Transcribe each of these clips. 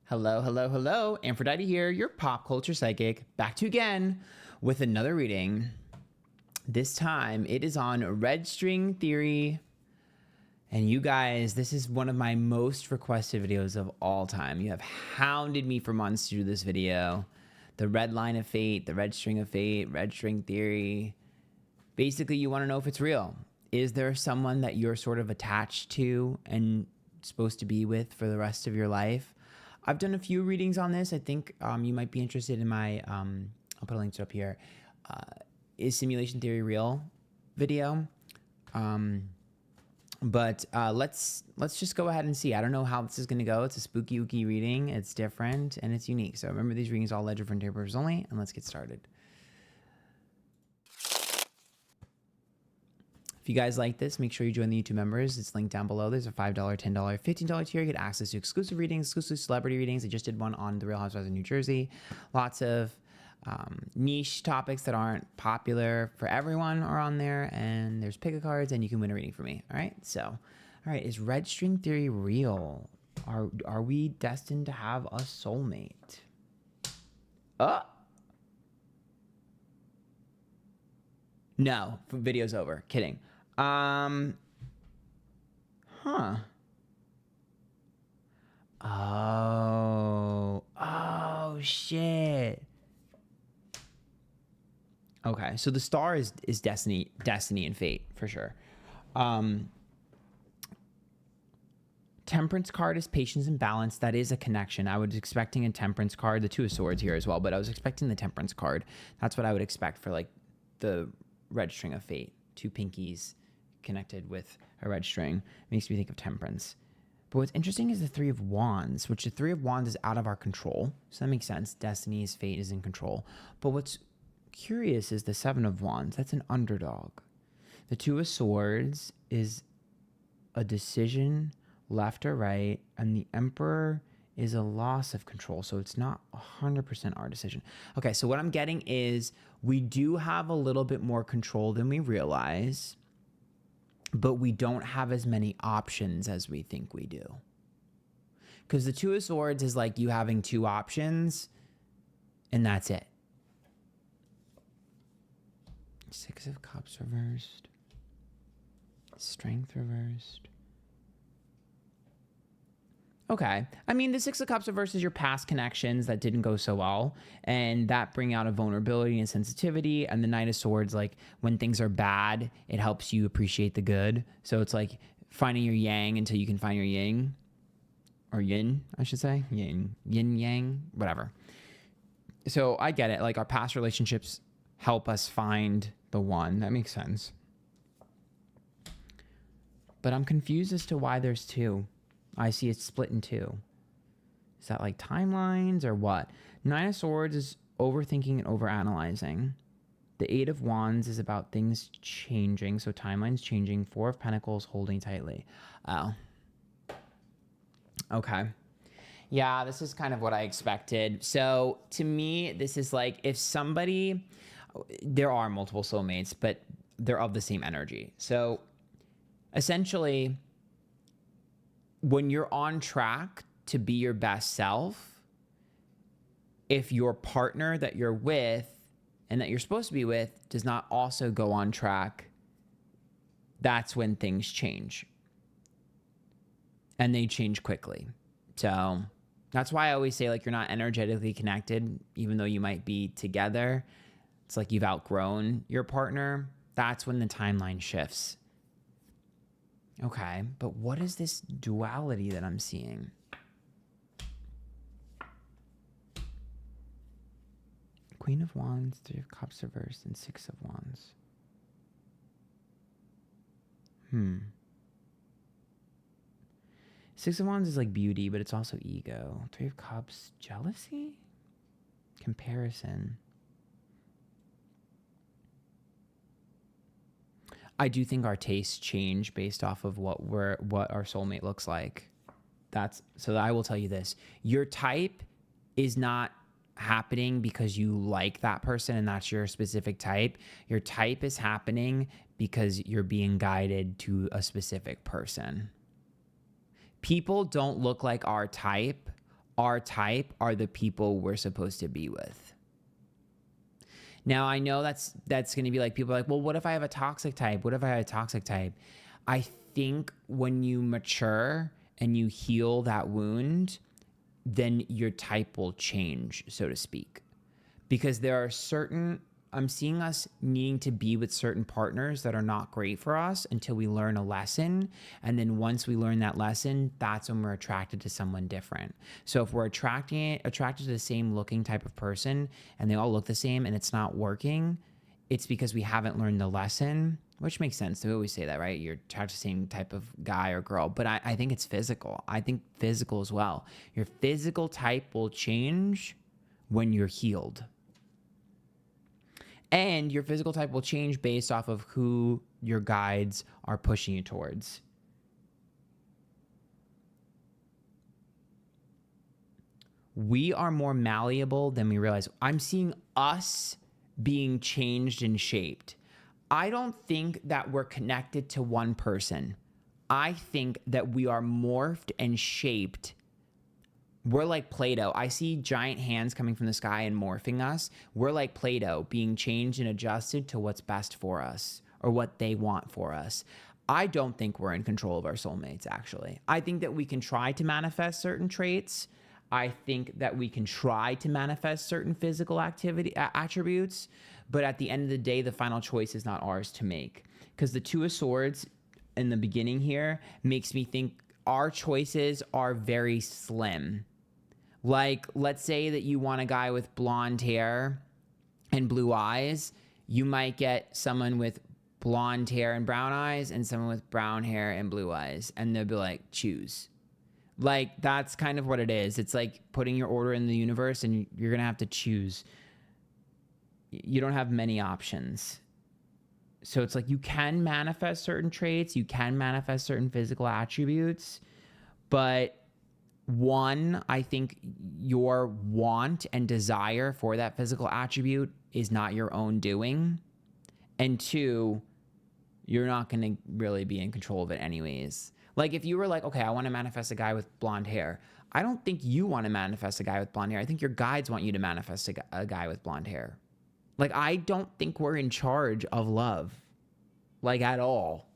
Hello, hello, hello. Antphrodite here, your pop culture psychic, back to you again with another reading. This time it is on red string theory. And you guys, this is one of my most requested videos of all time. You have hounded me for months to do this video. The red line of fate, the red string of fate, red string theory. Basically, you want to know if it's real. Is there someone that you're sort of attached to and supposed to be with for the rest of your life? I've done a few readings on this. I think you might be interested in my, I'll put a link to it up here, is simulation theory real video. But let's just go ahead and see. I don't know how this is going to go. It's a spooky ooky reading. It's different and it's unique. So remember, these readings all ledger for interpreters only, and let's get started. If you guys like this, make sure you join the YouTube members. It's linked down below. There's a $5, $10, $15 tier. You get access to exclusive readings, exclusive celebrity readings. I just did one on The Real Housewives of New Jersey. Lots of niche topics that aren't popular for everyone are on there. And there's pick a cards and you can win a reading from me. All right. So, all right. Is red string theory real? Are we destined to have a soulmate? No, video's over. Kidding. Oh. Oh, shit. Okay, so the star is destiny and fate for sure. Temperance card is patience and balance. That is a connection. I was expecting a temperance card, the Two of Swords here as well, but I was expecting the temperance card. That's what I would expect for like the red string of fate. Two pinkies connected with a red string. Makes me think of temperance. But what's interesting is the Three of Wands, which the Three of Wands is out of our control. So that makes sense. Destiny's fate is in control. But what's curious is the Seven of Wands. That's an underdog. The Two of Swords is a decision, left or right. And the Emperor is a loss of control. So it's not 100% our decision. Okay, so what I'm getting is we do have a little bit more control than we realize, but we don't have as many options as we think we do. Because the Two of Swords is like you having two options, and that's it. Six of Cups reversed. Strength reversed. Okay. I mean, the Six of Cups reversed is your past connections that didn't go so well, and that bring out a vulnerability and sensitivity. And the Knight of Swords, like when things are bad, it helps you appreciate the good. So it's like finding your yang until you can find your yin, or yin, I should say. Yin, yang, whatever. So I get it. Like our past relationships help us find the one. That makes sense. But I'm confused as to why there's two. I see it split in two. Is that like timelines or what? Nine of Swords is overthinking and overanalyzing. The Eight of Wands is about things changing. So timelines changing. Four of Pentacles holding tightly. Oh. Okay. Yeah, this is kind of what I expected. So to me, this is like if somebody, there are multiple soulmates, but they're of the same energy. So essentially, when you're on track to be your best self, if your partner that you're with and that you're supposed to be with does not also go on track, that's when things change. And they change quickly. So that's why I always say, like, you're not energetically connected, even though you might be together. It's like you've outgrown your partner. That's when the timeline shifts. Okay, but what is this duality that I'm seeing? Queen of Wands, Three of Cups reversed, and Six of Wands. Six of Wands is like beauty, but it's also ego. Three of Cups, jealousy? Comparison. I do think our tastes change based off of what our soulmate looks like. So I will tell you this. Your type is not happening because you like that person and that's your specific type. Your type is happening because you're being guided to a specific person. People don't look like our type our type are the people we're supposed to be with. Now, I know that's going to be like, people are like, well, what if I have a toxic type? What if I have a toxic type? I think when you mature and you heal that wound, then your type will change, so to speak. Because there are certain, I'm seeing us needing to be with certain partners that are not great for us until we learn a lesson. And then once we learn that lesson, that's when we're attracted to someone different. So if we're attracted to the same looking type of person and they all look the same and it's not working, it's because we haven't learned the lesson, which makes sense. We always say that, right? You're attracted to the same type of guy or girl. But I think it's physical. I think physical as well. Your physical type will change when you're healed. And your physical type will change based off of who your guides are pushing you towards. We are more malleable than we realize. I'm seeing us being changed and shaped. I don't think that we're connected to one person. I think that we are morphed and shaped. We're like Play-Doh. I see giant hands coming from the sky and morphing us. We're like Play-Doh, being changed and adjusted to what's best for us or what they want for us. I don't think we're in control of our soulmates, actually. I think that we can try to manifest certain traits. I think that we can try to manifest certain physical attributes, but at the end of the day, the final choice is not ours to make. Because the Two of Swords in the beginning here makes me think our choices are very slim. Like, let's say that you want a guy with blonde hair and blue eyes. You might get someone with blonde hair and brown eyes and someone with brown hair and blue eyes. And they'll be like, choose. Like, that's kind of what it is. It's like putting your order in the universe and you're going to have to choose. You don't have many options. So it's like you can manifest certain traits. You can manifest certain physical attributes. But one, I think your want and desire for that physical attribute is not your own doing. And two, you're not going to really be in control of it anyways. Like if you were like, okay, I want to manifest a guy with blonde hair. I don't think you want to manifest a guy with blonde hair. I think your guides want you to manifest a guy with blonde hair. Like, I don't think we're in charge of love, like at all.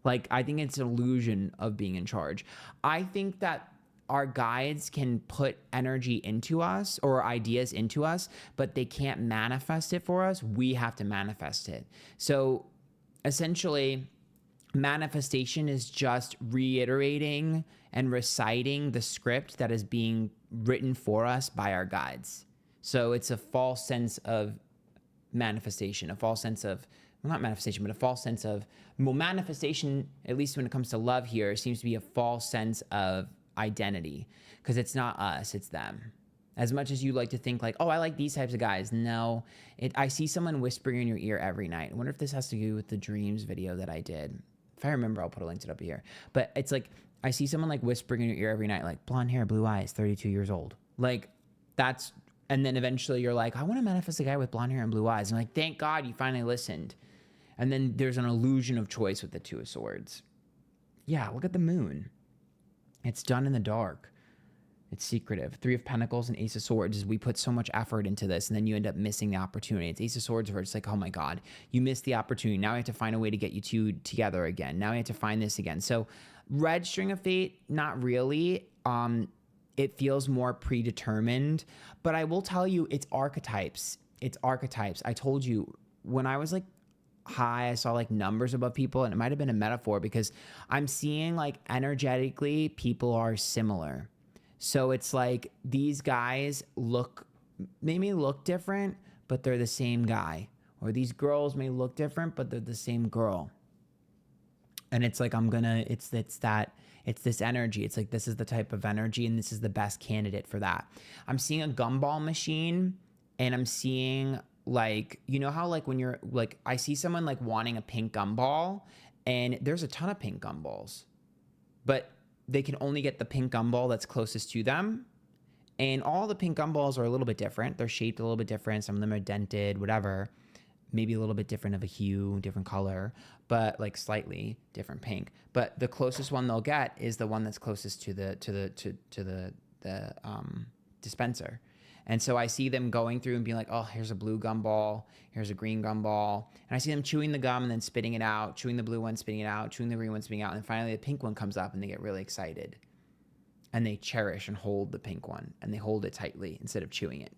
Like, I think it's an illusion of being in charge. I think that our guides can put energy into us or ideas into us, but they can't manifest it for us. We have to manifest it. So essentially, manifestation is just reiterating and reciting the script that is being written for us by our guides. So it's a false sense of manifestation, a false sense of, well, not manifestation, but a false sense of, well, manifestation, at least when it comes to love here, seems to be a false sense of identity because it's not us, it's them. As much as you like to think like, oh, I like these types of guys. No, I see someone whispering in your ear every night. I wonder if this has to do with the dreams video that I did. If I remember, I'll put a link to it up here. But it's like, I see someone like whispering in your ear every night, like blonde hair, blue eyes, 32 years old. Like that's, and then eventually you're like, I want to manifest a guy with blonde hair and blue eyes. I'm like, thank God you finally listened. And then there's an illusion of choice with the Two of Swords. Yeah, look at the moon. It's done in the dark. It's secretive. Three of Pentacles and Ace of Swords is we put so much effort into this and then you end up missing the opportunity. It's Ace of Swords where it's like, oh my God, you missed the opportunity. Now I have to find a way to get you two together again. Now I have to find this again. So red string of fate, not really. It feels more predetermined, but I will tell you it's archetypes. It's archetypes. I told you when I was like high, I saw like numbers above people and it might've been a metaphor because I'm seeing like energetically people are similar. So it's like these guys may look different, but they're the same guy. Or these girls may look different, but they're the same girl. And it's like, it's this energy. It's like, this is the type of energy and this is the best candidate for that. I'm seeing a gumball machine and I'm seeing like, you know how like when you're like, I see someone like wanting a pink gumball and there's a ton of pink gumballs, but they can only get the pink gumball that's closest to them. And all the pink gumballs are a little bit different. They're shaped a little bit different. Some of them are dented, whatever. Maybe a little bit different of a hue, different color, but like slightly different pink. But the closest one they'll get is the one that's closest to the dispenser. And so I see them going through and being like, oh, here's a blue gumball, here's a green gumball. And I see them chewing the gum and then spitting it out, chewing the blue one, spitting it out, chewing the green one, spitting it out. And finally the pink one comes up and they get really excited. And they cherish and hold the pink one and they hold it tightly instead of chewing it.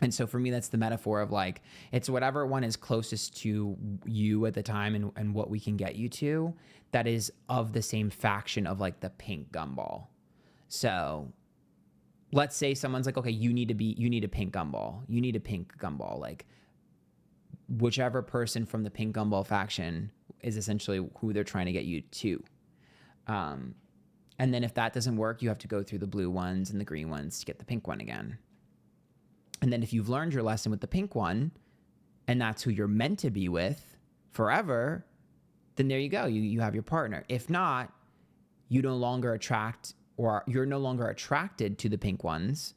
And so for me, that's the metaphor of like, it's whatever one is closest to you at the time and what we can get you to that is of the same faction of like the pink gumball. So let's say someone's like, okay, you need a pink gumball. You need a pink gumball. Like whichever person from the pink gumball faction is essentially who they're trying to get you to. And then if that doesn't work, you have to go through the blue ones and the green ones to get the pink one again. And then if you've learned your lesson with the pink one, and that's who you're meant to be with forever, then there you go. You have your partner. If not, you're no longer attracted to the pink ones,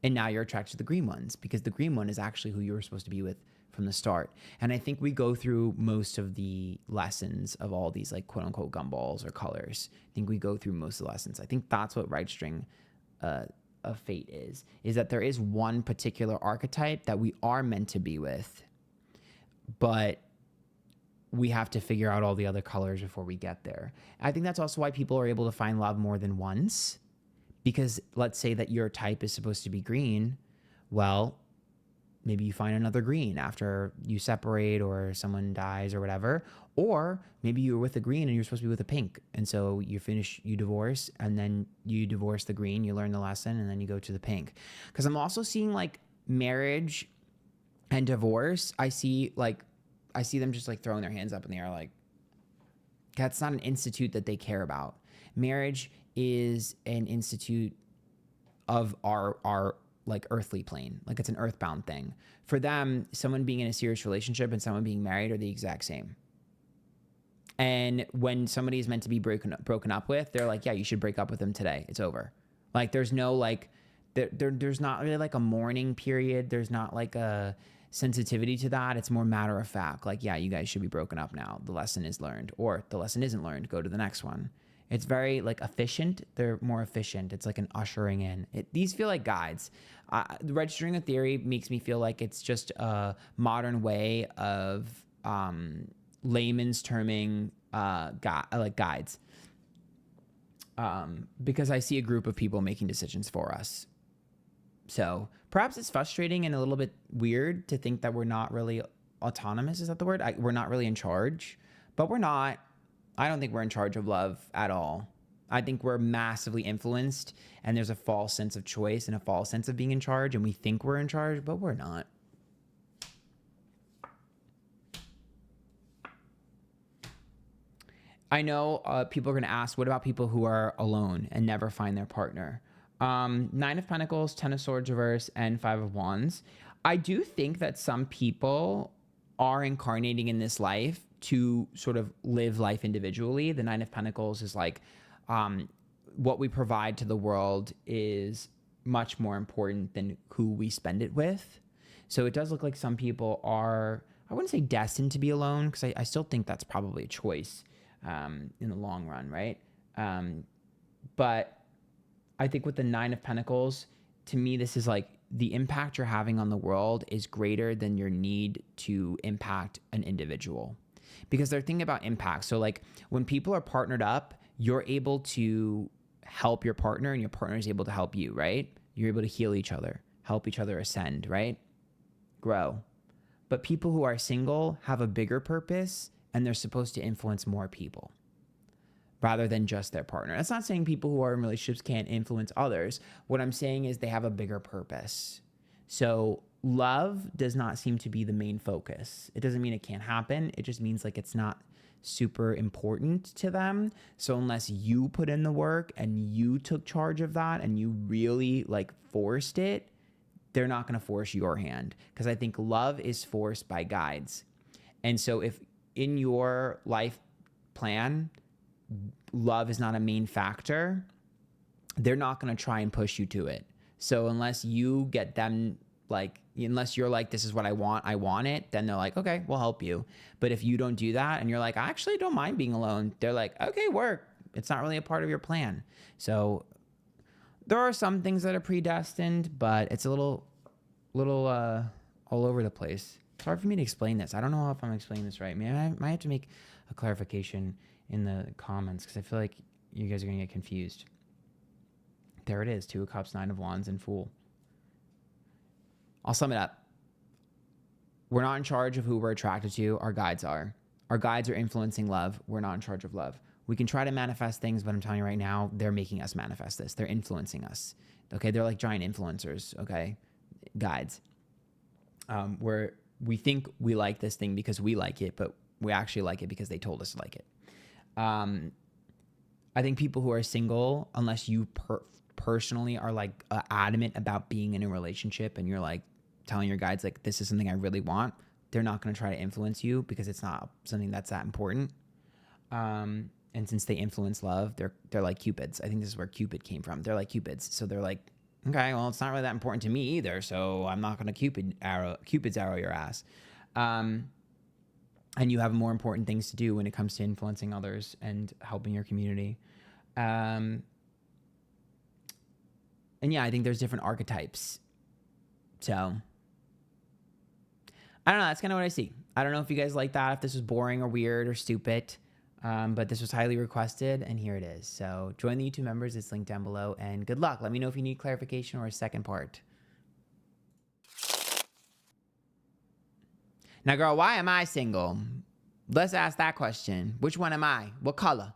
and now you're attracted to the green ones because the green one is actually who you were supposed to be with from the start. And I think we go through most of the lessons of all these like quote unquote gumballs or colors. I think we go through most of the lessons. I think that's what registering of fate is that there is one particular archetype that we are meant to be with, but we have to figure out all the other colors before we get there. I think that's also why people are able to find love more than once, because let's say that your type is supposed to be green. Well, maybe you find another green after you separate or someone dies or whatever. Or maybe you were with a green and you're supposed to be with a pink. And so you divorce, and then you divorce the green, you learn the lesson, and then you go to the pink. Because I'm also seeing like marriage and divorce. I see them just like throwing their hands up in the air like, that's not an institute that they care about. Marriage is an institute of our like earthly plane. Like it's an earthbound thing. For them, someone being in a serious relationship and someone being married are the exact same. And when somebody is meant to be broken up with, they're like, yeah, you should break up with them today. It's over. Like there's no like, there's not really like a mourning period. There's not like a sensitivity to that. It's more matter of fact. Like, yeah, you guys should be broken up now. The lesson is learned, or the lesson isn't learned. Go to the next one. It's very like efficient. They're more efficient. It's like an ushering in. These feel like guides. Registering a theory makes me feel like it's just a modern way of layman's terming guides. Because I see a group of people making decisions for us. So perhaps it's frustrating and a little bit weird to think that we're not really autonomous. Is that the word? We're not really in charge, but we're not. I don't think we're in charge of love at all. I think we're massively influenced, and there's a false sense of choice and a false sense of being in charge, and we think we're in charge, but we're not. I know people are going to ask, what about people who are alone and never find their partner? Nine of Pentacles, 10 of Swords reverse, and 5 of Wands. I do think that some people are incarnating in this life to sort of live life individually. The 9 of Pentacles is like what we provide to the world is much more important than who we spend it with. So it does look like some people are, I wouldn't say destined to be alone, because I still think that's probably a choice in the long run, right? But I think with the 9 of Pentacles, to me, this is like the impact you're having on the world is greater than your need to impact an individual, because they're thinking about impact. So like when people are partnered up, you're able to help your partner and your partner is able to help you, right? You're able to heal each other, help each other ascend, right? Grow. But people who are single have a bigger purpose, and they're supposed to influence more people rather than just their partner. That's not saying people who are in relationships can't influence others. What I'm saying is they have a bigger purpose. So love does not seem to be the main focus. It doesn't mean it can't happen. It just means like it's not super important to them. So unless you put in the work and you took charge of that and you really like forced it, they're not going to force your hand, because I think love is forced by guides. And so if in your life plan, love is not a main factor, they're not going to try and push you to it. So unless you get them, like, unless you're like, this is what I want it, then they're like, okay, we'll help you. But if you don't do that and you're like, I actually don't mind being alone, they're like, okay, work. It's not really a part of your plan. So There are some things that are predestined, but it's a little all over the place. It's hard for me to explain this. I don't know if I'm explaining this right. Maybe I might have to make a clarification in the comments because I feel like you guys are going to get confused. There it is. 2 of Cups, 9 of Wands, and Fool. I'll sum it up. We're not in charge of who we're attracted to. Our guides are. Our guides are influencing love. We're not in charge of love. We can try to manifest things, but I'm telling you right now, they're making us manifest this. They're influencing us. Okay? They're like giant influencers. Okay? Guides. Where we think we like this thing because we like it, but we actually like it because they told us to like it. I think people who are single, unless you personally are like adamant about being in a relationship and you're like telling your guides like this is something I really want, they're not going to try to influence you because it's not something that's that important. And since they influence love, they're like Cupids. I think this is where Cupid came from. They're like Cupids. So they're like, okay, well, it's not really that important to me either, so I'm not going to Cupid's arrow your ass. And you have more important things to do when it comes to influencing others and helping your community. And yeah, I think there's different archetypes. So I don't know. That's kind of what I see. I don't know if you guys like that, if this was boring or weird or stupid. But this was highly requested, and here it is. So join the YouTube members. It's linked down below, and good luck. Let me know if you need clarification or a second part. Now, girl, why am I single? Let's ask that question. Which one am I? What color?